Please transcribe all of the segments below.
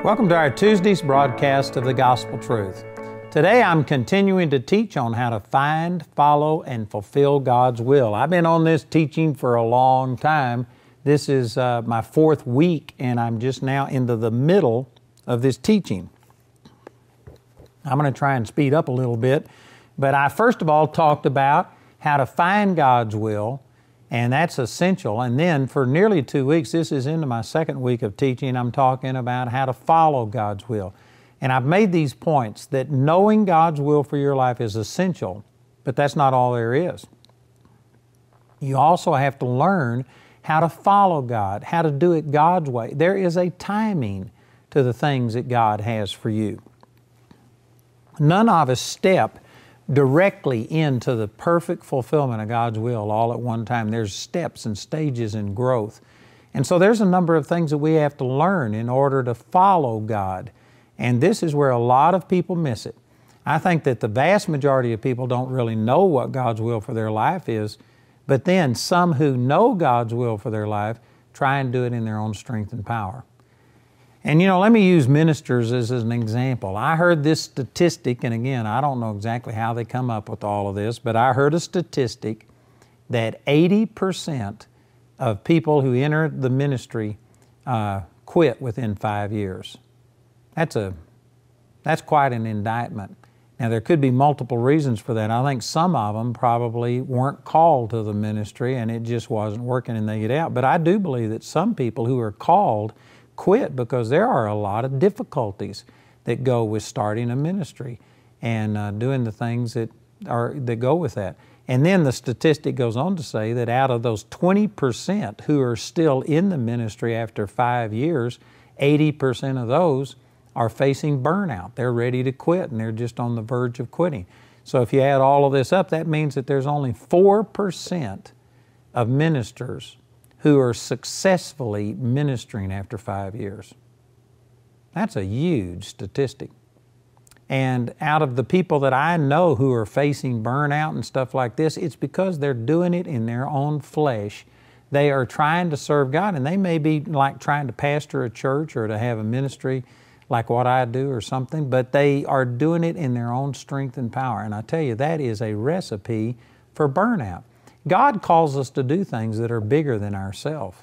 Welcome to our Tuesday's broadcast of the Gospel Truth. Today I'm continuing to teach on how to find, follow, and fulfill God's will. I've been on this teaching for a long time. This is my fourth week, and I'm just now into the middle of this teaching. I'm going to try and speed up a little bit, but I first of all talked about how to find God's will, and that's essential. And then for nearly 2 weeks, this is into my second week of teaching, I'm talking about how to follow God's will. And I've made these points that knowing God's will for your life is essential, but that's not all there is. You also have to learn how to follow God, how to do it God's way. There is a timing to the things that God has for you. None of us step directly into the perfect fulfillment of God's will all at one time. There's steps and stages in growth. And so there's a number of things that we have to learn in order to follow God. And this is where a lot of people miss it. I think that the vast majority of people don't really know what God's will for their life is, but then some who know God's will for their life try and do it in their own strength and power. And you know, let me use ministers as an example. I heard this statistic, and again, I don't know exactly how they come up with all of this, but I heard a statistic that 80% of people who enter the ministry quit within 5 years. That's quite an indictment. Now, there could be multiple reasons for that. I think some of them probably weren't called to the ministry and it just wasn't working and they get out. But I do believe that some people who are called quit because there are a lot of difficulties that go with starting a ministry and doing the things that go with that. And then the statistic goes on to say that out of those 20% who are still in the ministry after 5 years, 80% of those are facing burnout. They're ready to quit and they're just on the verge of quitting. So if you add all of this up, that means that there's only 4% of ministers who are successfully ministering after 5 years. That's a huge statistic. And out of the people that I know who are facing burnout and stuff like this, it's because they're doing it in their own flesh. They are trying to serve God, and they may be like trying to pastor a church or to have a ministry like what I do or something, but they are doing it in their own strength and power. And I tell you, that is a recipe for burnout. God calls us to do things that are bigger than ourselves.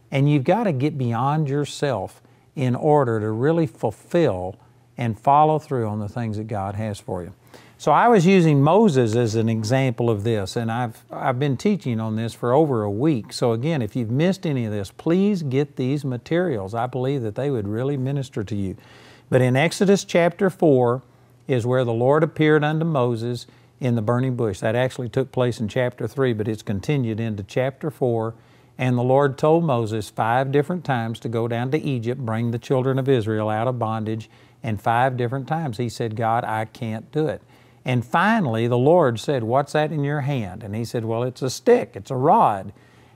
And you've got to get beyond yourself in order to really fulfill and follow through on the things that God has for you. So I was using Moses as an example of this, and I've been teaching on this for over a week. So again, if you've missed any of this, please get these materials. I believe that they would really minister to you. But in Exodus chapter 4 is where the Lord appeared unto Moses in the burning bush. That actually took place in chapter 3, but it's continued into chapter 4. And the Lord told Moses 5 different times to go down to Egypt, bring the children of Israel out of bondage, and 5 different times he said, God, I can't do it. And finally, the Lord said, what's that in your hand? And he said, well, it's a stick, it's a rod.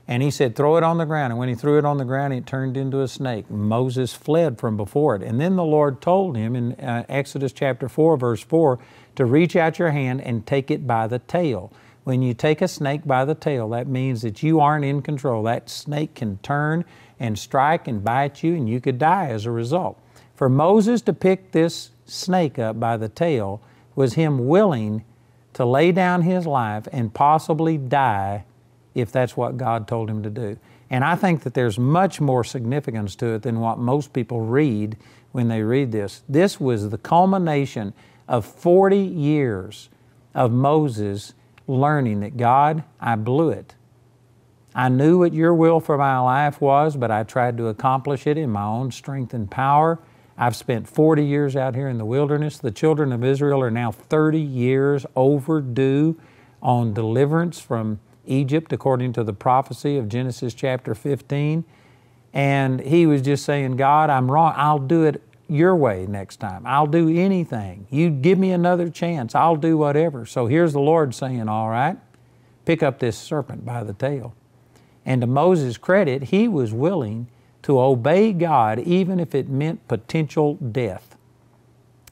And he said, throw it on the ground. And when he threw it on the ground, it turned into a snake. Moses fled from before it. And then the Lord told him in Exodus chapter 4, verse 4, to reach out your hand and take it by the tail. When you take a snake by the tail, that means that you aren't in control. That snake can turn and strike and bite you, and you could die as a result. For Moses to pick this snake up by the tail was him willing to lay down his life and possibly die if that's what God told him to do. And I think that there's much more significance to it than what most people read when they read this. This was the culmination of 40 years of Moses learning that, God, I blew it. I knew what your will for my life was, but I tried to accomplish it in my own strength and power. I've spent 40 years out here in the wilderness. The children of Israel are now 30 years overdue on deliverance from Egypt, according to the prophecy of Genesis chapter 15. And he was just saying, God, I'm wrong. I'll do it your way next time. I'll do anything. You give me another chance. I'll do whatever. So here's the Lord saying, all right, pick up this serpent by the tail. And to Moses' credit, he was willing to obey God even if it meant potential death.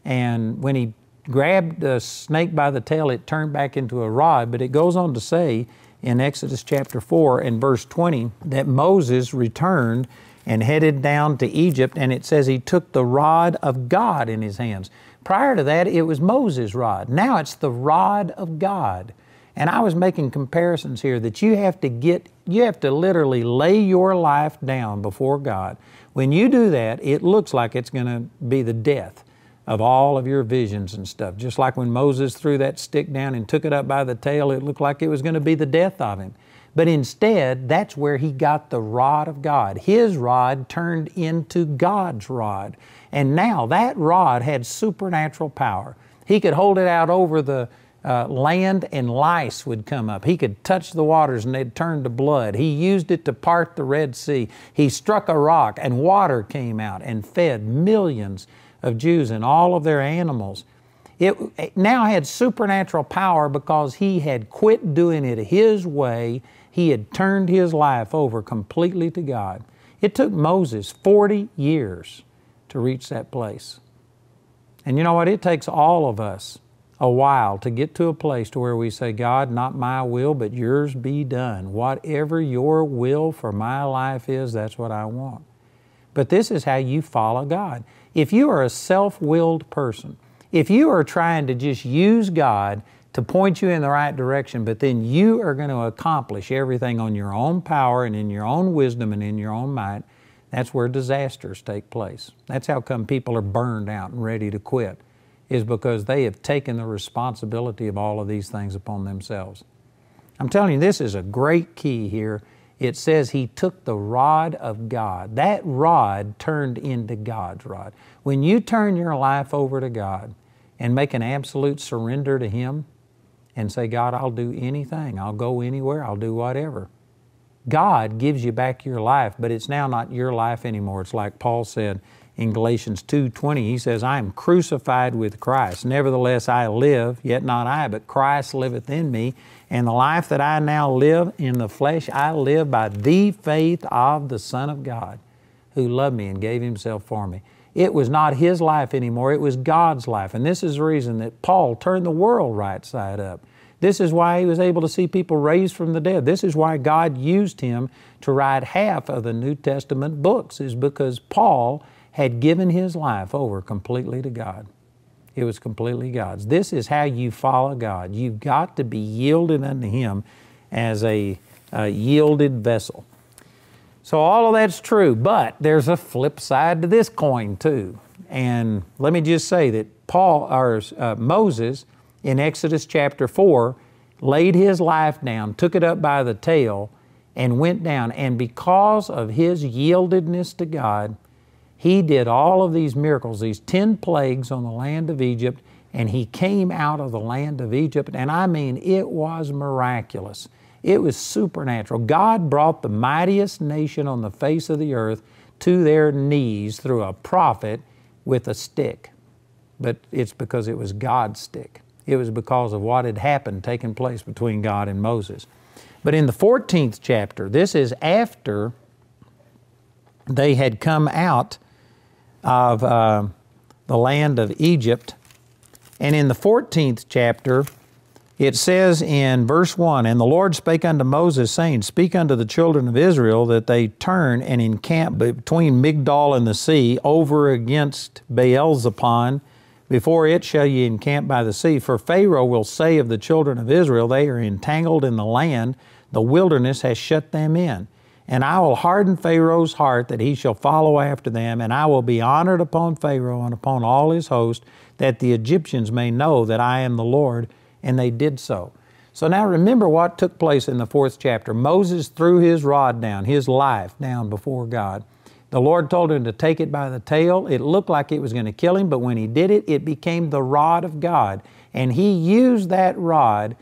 And when he grabbed the snake by the tail, it turned back into a rod. But it goes on to say in Exodus chapter 4 and verse 20 that Moses returned and headed down to Egypt, and it says he took the rod of God in his hands. Prior to that, it was Moses' rod. Now it's the rod of God. And I was making comparisons here that you have to literally lay your life down before God. When you do that, it looks like it's going to be the death of all of your visions and stuff. Just like when Moses threw that stick down and took it up by the tail, it looked like it was going to be the death of him. But instead, that's where he got the rod of God. His rod turned into God's rod. And now that rod had supernatural power. He could hold it out over the land and lice would come up. He could touch the waters and they'd turn to blood. He used it to part the Red Sea. He struck a rock and water came out and fed millions of Jews and all of their animals. It now had supernatural power because he had quit doing it his way. He had turned his life over completely to God. It took Moses 40 years to reach that place. And you know what? It takes all of us a while to get to a place to where we say, God, not my will, but yours be done. Whatever your will for my life is, that's what I want. But this is how you follow God. If you are a self-willed person, if you are trying to just use God to point you in the right direction, but then you are going to accomplish everything on your own power and in your own wisdom and in your own might, that's where disasters take place. That's how come people are burned out and ready to quit, is because they have taken the responsibility of all of these things upon themselves. I'm telling you, this is a great key here. It says he took the rod of God. That rod turned into God's rod. When you turn your life over to God and make an absolute surrender to Him and say, God, I'll do anything. I'll go anywhere. I'll do whatever. God gives you back your life, but it's now not your life anymore. It's like Paul said in Galatians 2:20. He says, I am crucified with Christ. Nevertheless, I live, yet not I, but Christ liveth in me. And the life that I now live in the flesh, I live by the faith of the Son of God, who loved me and gave Himself for me. It was not his life anymore. It was God's life. And this is the reason that Paul turned the world right side up. This is why he was able to see people raised from the dead. This is why God used him to write half of the New Testament books, is because Paul had given his life over completely to God. It was completely God's. This is how you follow God. You've got to be yielded unto Him as a yielded vessel. So all of that's true, but there's a flip side to this coin too. And let me just say that Moses in Exodus chapter 4 laid his life down, took it up by the tail, and went down. And because of his yieldedness to God, he did all of these miracles, these 10 plagues on the land of Egypt, and he came out of the land of Egypt. And I mean, it was miraculous. It was supernatural. God brought the mightiest nation on the face of the earth to their knees through a prophet with a stick. But it's because it was God's stick. It was because of what had happened, taken place between God and Moses. But in the 14th chapter, this is after they had come out of the land of Egypt. And in the 14th chapter, it says in verse 1, And the Lord spake unto Moses, saying, Speak unto the children of Israel that they turn and encamp between Migdol and the sea, over against Baal-zephon. Before it shall ye encamp by the sea. For Pharaoh will say of the children of Israel, They are entangled in the land, the wilderness has shut them in. And I will harden Pharaoh's heart, that he shall follow after them, and I will be honored upon Pharaoh and upon all his host, that the Egyptians may know that I am the Lord. And they did so. So now remember what took place in the 4th chapter. Moses threw his rod down, his life down before God. The Lord told him to take it by the tail. It looked like it was going to kill him, but when he did it, it became the rod of God. And he used that rod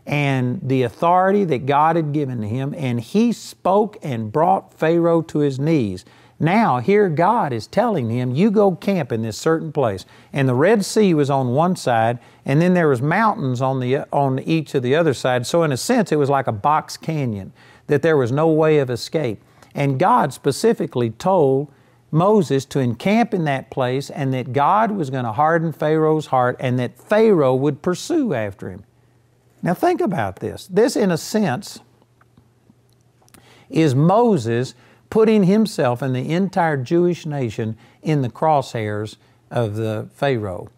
and the authority that God had given to him, and he spoke and brought Pharaoh to his knees. Now, here God is telling him, you go camp in this certain place. And the Red Sea was on one side, and then there was mountains on each of the other sides. So in a sense, it was like a box canyon, that there was no way of escape. And God specifically told Moses to encamp in that place, and that God was going to harden Pharaoh's heart, and that Pharaoh would pursue after him. Now think about this. This, in a sense, is Moses putting himself and the entire Jewish nation in the crosshairs of the Pharaoh.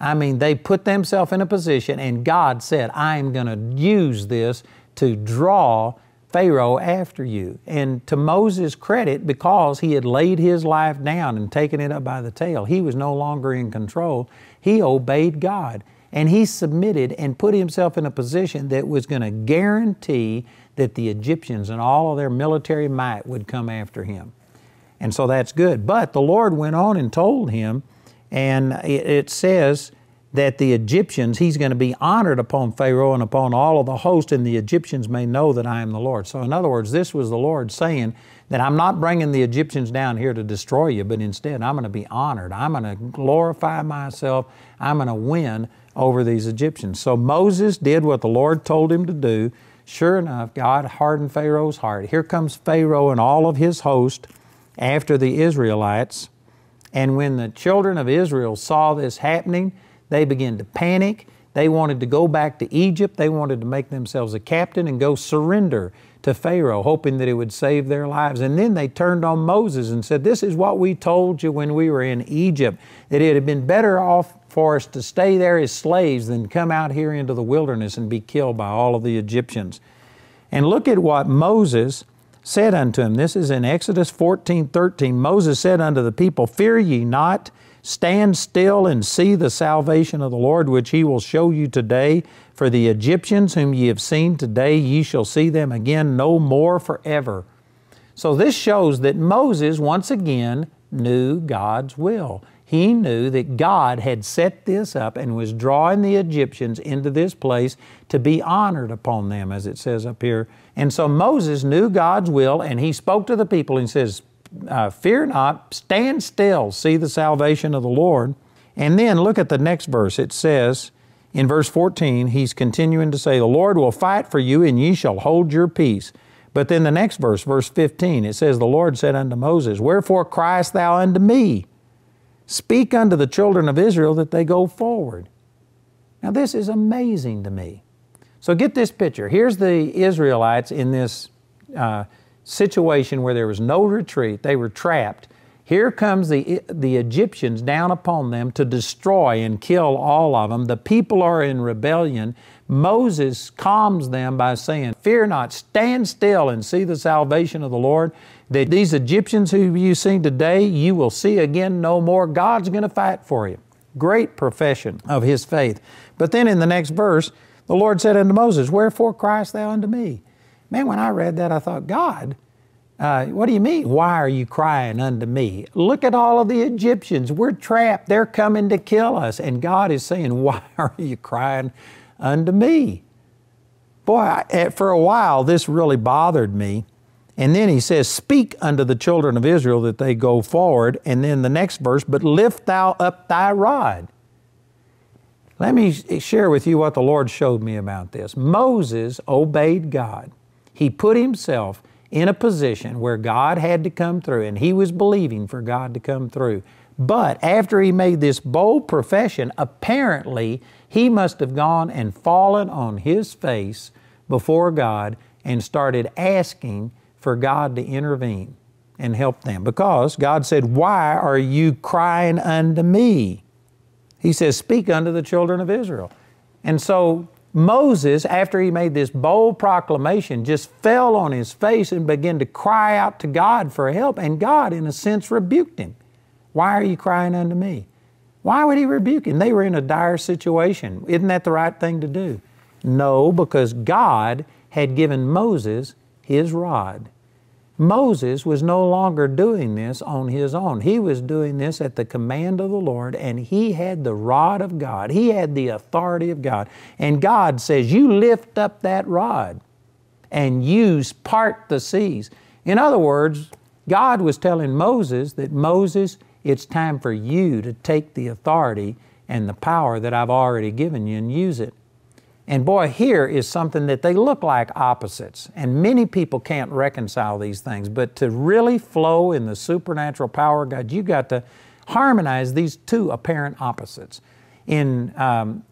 I mean, they put themselves in a position, and God said, I am going to use this to draw Pharaoh after you. And to Moses' credit, because he had laid his life down and taken it up by the tail, he was no longer in control. He obeyed God, and he submitted and put himself in a position that was going to guarantee that the Egyptians and all of their military might would come after him. And so that's good. But the Lord went on and told him, and it says that the Egyptians, he's going to be honored upon Pharaoh and upon all of the host, and the Egyptians may know that I am the Lord. So in other words, this was the Lord saying that I'm not bringing the Egyptians down here to destroy you, but instead I'm going to be honored. I'm going to glorify myself. I'm going to win over these Egyptians. So Moses did what the Lord told him to do. Sure enough, God hardened Pharaoh's heart. Here comes Pharaoh and all of his host after the Israelites. And when the children of Israel saw this happening, they began to panic. They wanted to go back to Egypt. They wanted to make themselves a captain and go surrender to Pharaoh, hoping that it would save their lives. And then they turned on Moses and said, this is what we told you when we were in Egypt, that it had been better off for us to stay there as slaves than come out here into the wilderness and be killed by all of the Egyptians. And look at what Moses said unto him. This is in Exodus 14:13. Moses said unto the people, fear ye not, stand still and see the salvation of the Lord, which He will show you today. For the Egyptians whom ye have seen today, ye shall see them again no more forever. So this shows that Moses once again knew God's will. He knew that God had set this up and was drawing the Egyptians into this place to be honored upon them, as it says up here. And so Moses knew God's will, and he spoke to the people and says, fear not, stand still, see the salvation of the Lord. And then look at the next verse. It says in verse 14, he's continuing to say, the Lord will fight for you, and ye shall hold your peace. But then the next verse, verse 15, it says, the Lord said unto Moses, wherefore criest thou unto me? Speak unto the children of Israel that they go forward. Now this is amazing to me. So get this picture. Here's the Israelites in this situation where there was no retreat. They were trapped. Here comes the Egyptians down upon them to destroy and kill all of them. The people are in rebellion. Moses calms them by saying, fear not, stand still and see the salvation of the Lord. That these Egyptians who you see today, you will see again no more. God's going to fight for you. Great profession of his faith. But then in the next verse, the Lord said unto Moses, wherefore criest thou unto me? Man, when I read that, I thought, God, what do you mean? Why are you crying unto me? Look at all of the Egyptians. We're trapped. They're coming to kill us. And God is saying, why are you crying unto me? Boy, for a while, this really bothered me. And then he says, speak unto the children of Israel that they go forward. And then the next verse, but lift thou up thy rod. Let me share with you what the Lord showed me about this. Moses obeyed God. He put himself in a position where God had to come through, and he was believing for God to come through. But after he made this bold profession, apparently he must have gone and fallen on his face before God and started asking for God to intervene and help them. Because God said, why are you crying unto me? He says, speak unto the children of Israel. And so Moses, after he made this bold proclamation, just fell on his face and began to cry out to God for help. And God, in a sense, rebuked him. Why are you crying unto me? Why would he rebuke him? They were in a dire situation. Isn't that the right thing to do? No, because God had given Moses his rod. Moses was no longer doing this on his own. He was doing this at the command of the Lord, and he had the rod of God. He had the authority of God. And God says, you lift up that rod and you part the seas. In other words, God was telling Moses that, Moses, it's time for you to take the authority and the power that I've already given you and use it. And boy, here is something that they look like opposites. And many people can't reconcile these things. But to really flow in the supernatural power of God, you've got to harmonize these two apparent opposites. In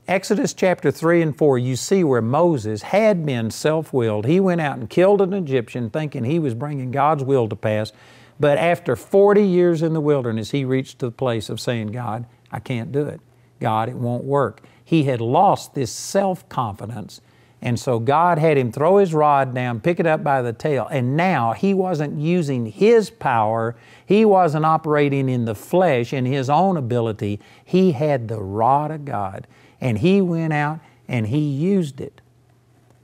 Exodus chapter 3 and 4, you see where Moses had been self-willed. He went out and killed an Egyptian thinking he was bringing God's will to pass. But after 40 years in the wilderness, he reached to the place of saying, God, I can't do it. God, it won't work. He had lost this self-confidence. And so God had him throw his rod down, pick it up by the tail, and now he wasn't using his power. He wasn't operating in the flesh, in his own ability. He had the rod of God, and he went out and he used it.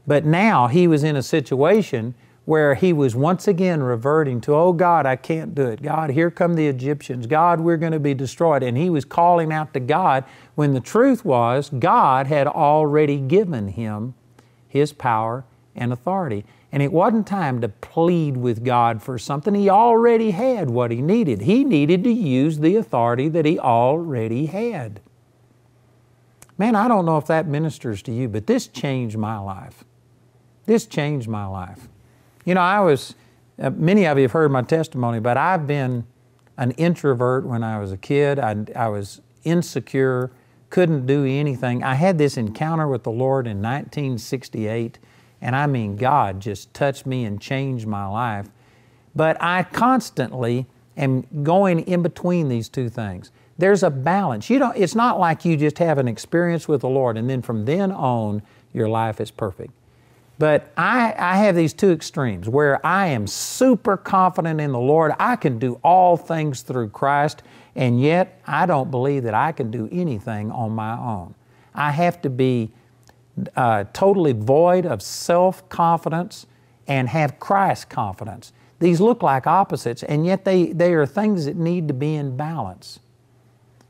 But now he was in a situation where he was once again reverting to, oh God, I can't do it. God, here come the Egyptians. God, we're going to be destroyed. And he was calling out to God when the truth was God had already given him his power and authority. And it wasn't time to plead with God for something. He already had what he needed. He needed to use the authority that he already had. Man, I don't know if that ministers to you, but this changed my life. This changed my life. You know, many of you have heard my testimony, but I've been an introvert when I was a kid. I was insecure, couldn't do anything. I had this encounter with the Lord in 1968, and I mean, God just touched me and changed my life. But I constantly am going in between these two things. There's a balance. It's not like you just have an experience with the Lord and then from then on, your life is perfect. But I have these two extremes where I am super confident in the Lord. I can do all things through Christ, and yet I don't believe that I can do anything on my own. I have to be totally void of self-confidence and have Christ confidence. These look like opposites, and yet they are things that need to be in balance.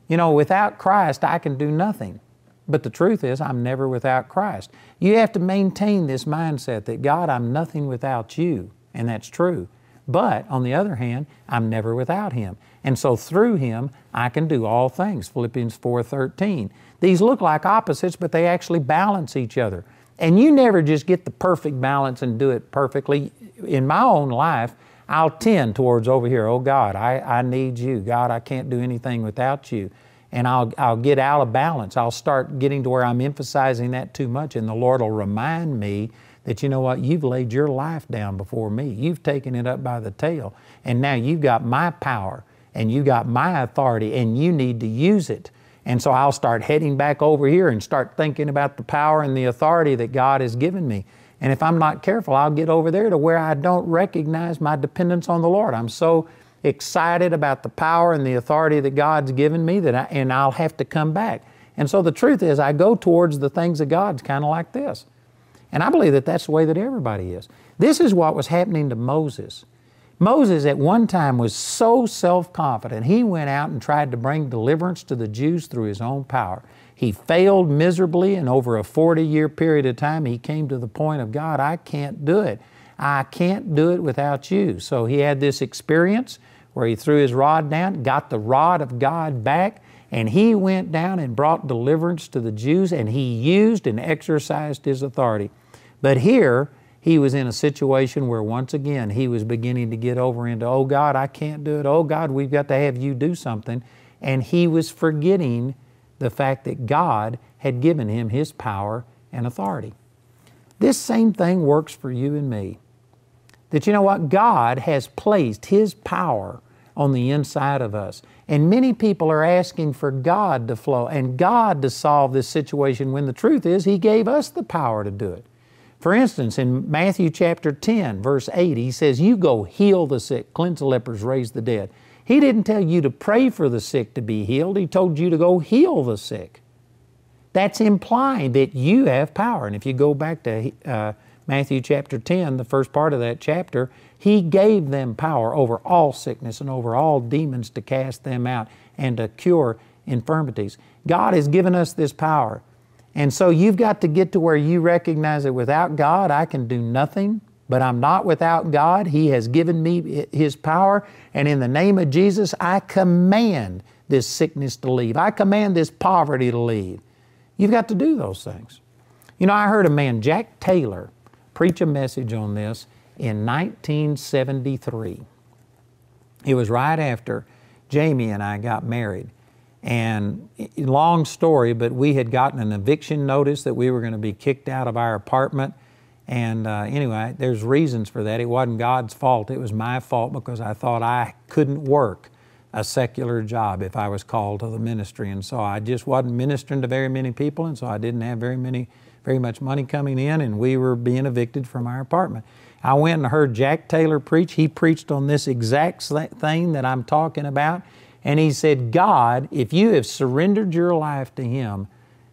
You know, without Christ, I can do nothing. But the truth is, I'm never without Christ. You have to maintain this mindset that, God, I'm nothing without you, and that's true. But, on the other hand, I'm never without Him. And so through Him, I can do all things, Philippians 4:13. These look like opposites, but they actually balance each other. And you never just get the perfect balance and do it perfectly. In my own life, I'll tend towards over here, oh God, I need you. God, I can't do anything without you. And I'll get out of balance. I'll start getting to where I'm emphasizing that too much, and the Lord will remind me that, you know what, you've laid your life down before me. You've taken it up by the tail, and now you've got my power, and you got my authority, and you need to use it. And so I'll start heading back over here and start thinking about the power and the authority that God has given me. And if I'm not careful, I'll get over there to where I don't recognize my dependence on the Lord. I'm so excited about the power and the authority that God's given me and I'll have to come back. And so the truth is, I go towards the things of God kind of like this. And I believe that that's the way that everybody is. This is what was happening to Moses. Moses at one time was so self-confident, he went out and tried to bring deliverance to the Jews through his own power. He failed miserably, and over a 40-year period of time, he came to the point of, God, I can't do it. I can't do it without you. So he had this experience where he threw his rod down, got the rod of God back, and he went down and brought deliverance to the Jews, and he used and exercised his authority. But here, he was in a situation where once again, he was beginning to get over into, oh God, I can't do it. Oh God, we've got to have you do something. And he was forgetting the fact that God had given him his power and authority. This same thing works for you and me. That, you know what, God has placed His power on the inside of us. And many people are asking for God to flow and God to solve this situation when the truth is He gave us the power to do it. For instance, in Matthew chapter 10, verse 8, He says, you go heal the sick, cleanse the lepers, raise the dead. He didn't tell you to pray for the sick to be healed. He told you to go heal the sick. That's implying that you have power. And if you go back to Matthew chapter 10, the first part of that chapter, He gave them power over all sickness and over all demons to cast them out and to cure infirmities. God has given us this power. And so you've got to get to where you recognize that without God, I can do nothing, but I'm not without God. He has given me His power, and in the name of Jesus, I command this sickness to leave. I command this poverty to leave. You've got to do those things. You know, I heard a man, Jack Taylor, preach a message on this in 1973. It was right after Jamie and I got married. And long story, but we had gotten an eviction notice that we were going to be kicked out of our apartment. And anyway, there's reasons for that. It wasn't God's fault. It was my fault because I thought I couldn't work a secular job if I was called to the ministry. And so I just wasn't ministering to very many people, and so I didn't have very much money coming in, and we were being evicted from our apartment. I went and heard Jack Taylor preach. He preached on this exact thing that I'm talking about. And he said, God, if you have surrendered your life to Him,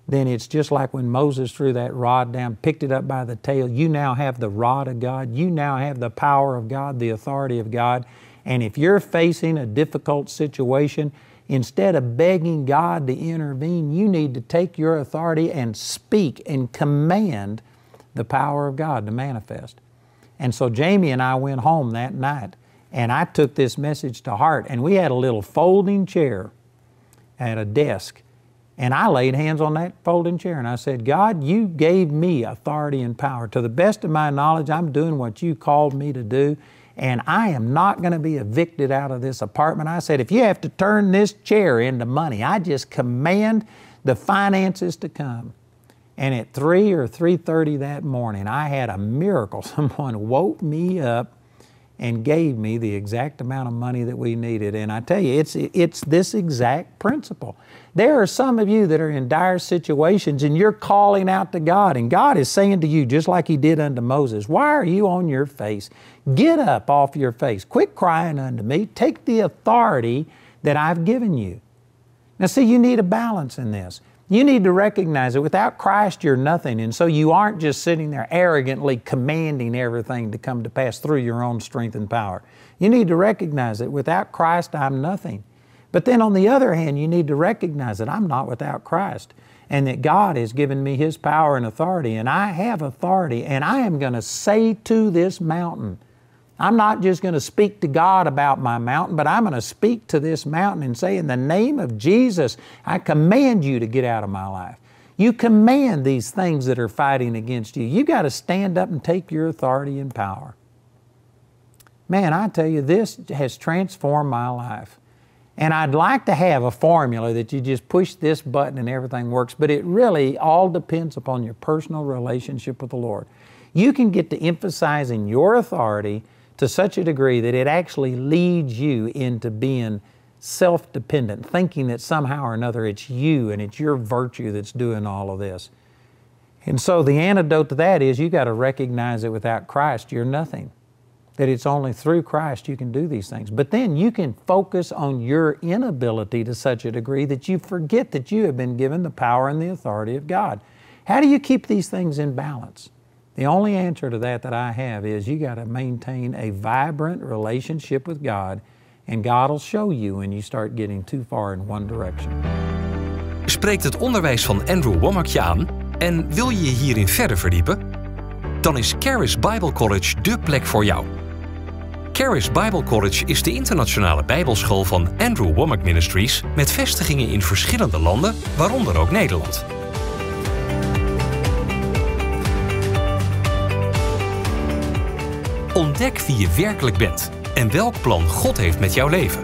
then it's just like when Moses threw that rod down, picked it up by the tail. You now have the rod of God. You now have the power of God, the authority of God. And if you're facing a difficult situation, instead of begging God to intervene, you need to take your authority and speak and command the power of God to manifest. And so Jamie and I went home that night, and I took this message to heart, and we had a little folding chair at a desk, and I laid hands on that folding chair, and I said, God, you gave me authority and power. To the best of my knowledge, I'm doing what you called me to do, and I am not going to be evicted out of this apartment. I said, if you have to turn this chair into money, I just command the finances to come. And at 3 or 3:30 that morning, I had a miracle. Someone woke me up and gave me the exact amount of money that we needed. And I tell you, it's this exact principle. There are some of you that are in dire situations and you're calling out to God, and God is saying to you, just like He did unto Moses, why are you on your face? Get up off your face. Quit crying unto me. Take the authority that I've given you. Now see, you need a balance in this. You need to recognize that without Christ, you're nothing. And so you aren't just sitting there arrogantly commanding everything to come to pass through your own strength and power. You need to recognize that without Christ, I'm nothing. But then on the other hand, you need to recognize that I'm not without Christ, and that God has given me His power and authority, and I have authority, and I am going to say to this mountain, I'm not just going to speak to God about my mountain, but I'm going to speak to this mountain and say, in the name of Jesus, I command you to get out of my life. You command these things that are fighting against you. You got to stand up and take your authority and power. Man, I tell you, this has transformed my life. And I'd like to have a formula that you just push this button and everything works, but it really all depends upon your personal relationship with the Lord. You can get to emphasizing your authority to such a degree that it actually leads you into being self-dependent, thinking that somehow or another it's you and it's your virtue that's doing all of this. And so the antidote to that is you got to recognize that without Christ you're nothing, that it's only through Christ you can do these things. But then you can focus on your inability to such a degree that you forget that you have been given the power and the authority of God. How do you keep these things in balance? The only answer to that I have is you got to maintain a vibrant relationship with God, and God will show you when you start getting too far in one direction. Spreekt het onderwijs van Andrew Wommack je aan en wil je je hierin verder verdiepen? Dan is Charis Bible College dé plek voor jou. Charis Bible College is de internationale bijbelschool van Andrew Wommack Ministries met vestigingen in verschillende landen, waaronder ook Nederland. Ontdek wie je werkelijk bent en welk plan God heeft met jouw leven.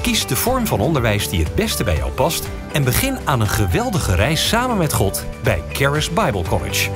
Kies de vorm van onderwijs die het beste bij jou past en begin aan een geweldige reis samen met God bij Charis Bible College.